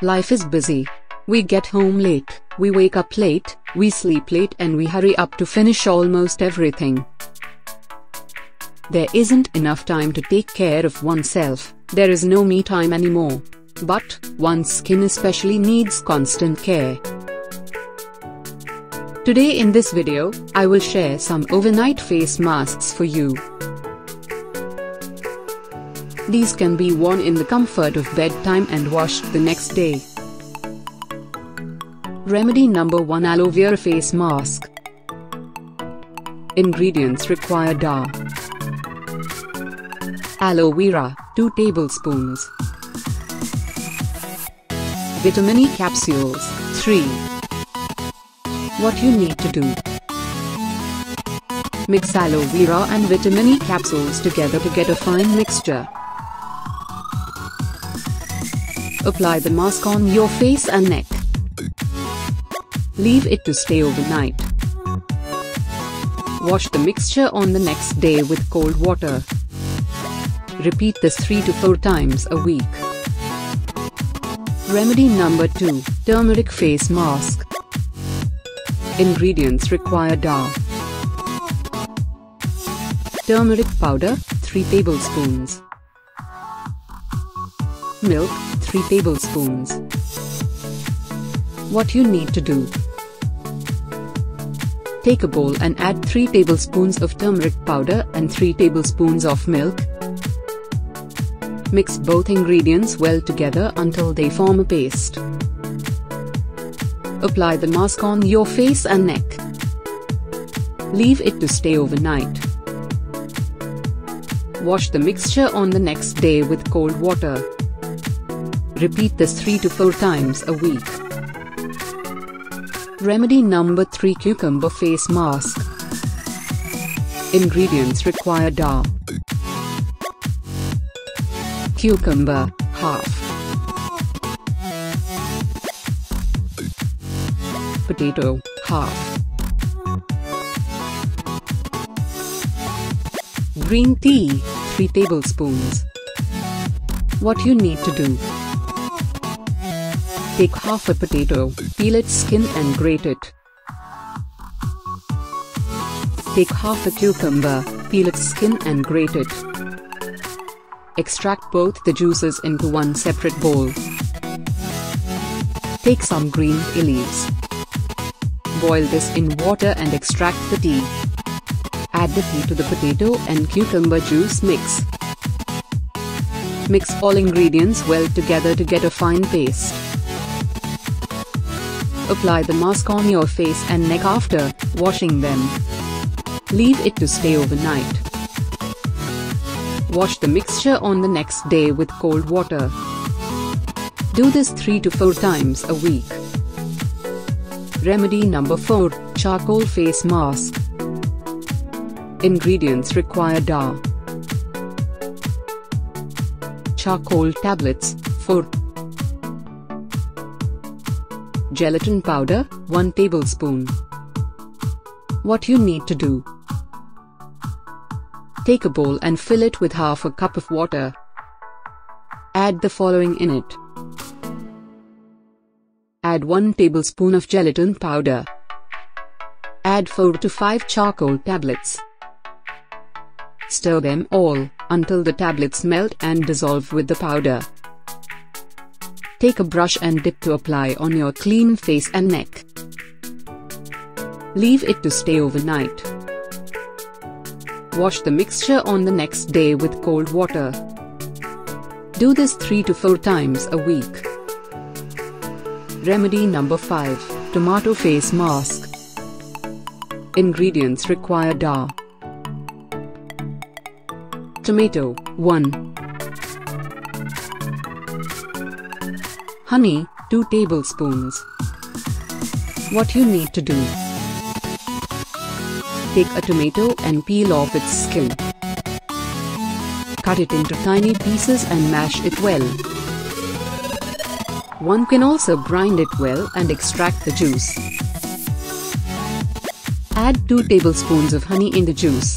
Life is busy. We get home late, we wake up late, we sleep late, and we hurry up to finish almost everything. There isn't enough time to take care of oneself. There is no me time anymore. But one's skin especially needs constant care. Today in this video, I will share some overnight face masks for you. These can be worn in the comfort of bedtime and washed the next day. Remedy number 1: Aloe Vera Face Mask. Ingredients required are aloe vera, 2 tablespoons. Vitamin E capsules, 3. What you need to do: mix aloe vera and vitamin E capsules together to get a fine mixture. Apply the mask on your face and neck. Leave it to stay overnight. Wash the mixture on the next day with cold water. Repeat this 3 to 4 times a week. Remedy number 2: Turmeric Face Mask. Ingredients required are turmeric powder, 3 tablespoons. Milk, 3 tablespoons. What you need to do: take a bowl and add 3 tablespoons of turmeric powder and 3 tablespoons of milk. Mix both ingredients well together until they form a paste. Apply the mask on your face and neck. Leave it to stay overnight. Wash the mixture on the next day with cold water. Repeat this 3 to 4 times a week. Remedy number 3: Cucumber Face Mask. Ingredients required are cucumber, half. Potato, half. Green tea, 3 tablespoons. What you need to do: take half a potato, peel its skin and grate it. Take half a cucumber, peel its skin and grate it. Extract both the juices into one separate bowl. Take some green tea leaves. Boil this in water and extract the tea. Add the tea to the potato and cucumber juice mix. Mix all ingredients well together to get a fine paste. Apply the mask on your face and neck after washing them. Leave it to stay overnight. Wash the mixture on the next day with cold water. Do this 3 to 4 times a week. Remedy number 4: Charcoal Face Mask. Ingredients required are charcoal tablets, 4. Gelatin powder, 1 tablespoon. What you need to do: take a bowl and fill it with half a cup of water. Add the following in it. Add 1 tablespoon of gelatin powder. Add 4 to 5 charcoal tablets. Stir them all until the tablets melt and dissolve with the powder. Take a brush and dip to apply on your clean face and neck. Leave it to stay overnight. Wash the mixture on the next day with cold water. Do this 3 to 4 times a week. Remedy number 5: Tomato Face Mask. Ingredients required are tomato, 1. Honey, 2 tablespoons. What you need to do: take a tomato and peel off its skin. Cut it into tiny pieces and mash it well. One can also grind it well and extract the juice. Add 2 tablespoons of honey in the juice.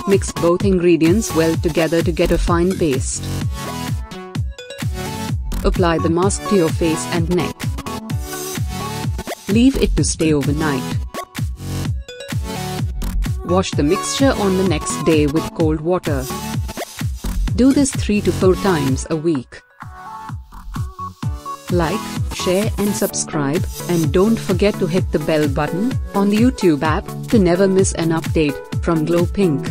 Mix both ingredients well together to get a fine paste. Apply the mask to your face and neck. Leave it to stay overnight. Wash the mixture on the next day with cold water. Do this 3 to 4 times a week. Like, share and subscribe, and don't forget to hit the bell button on the YouTube app to never miss an update from Glow Pink.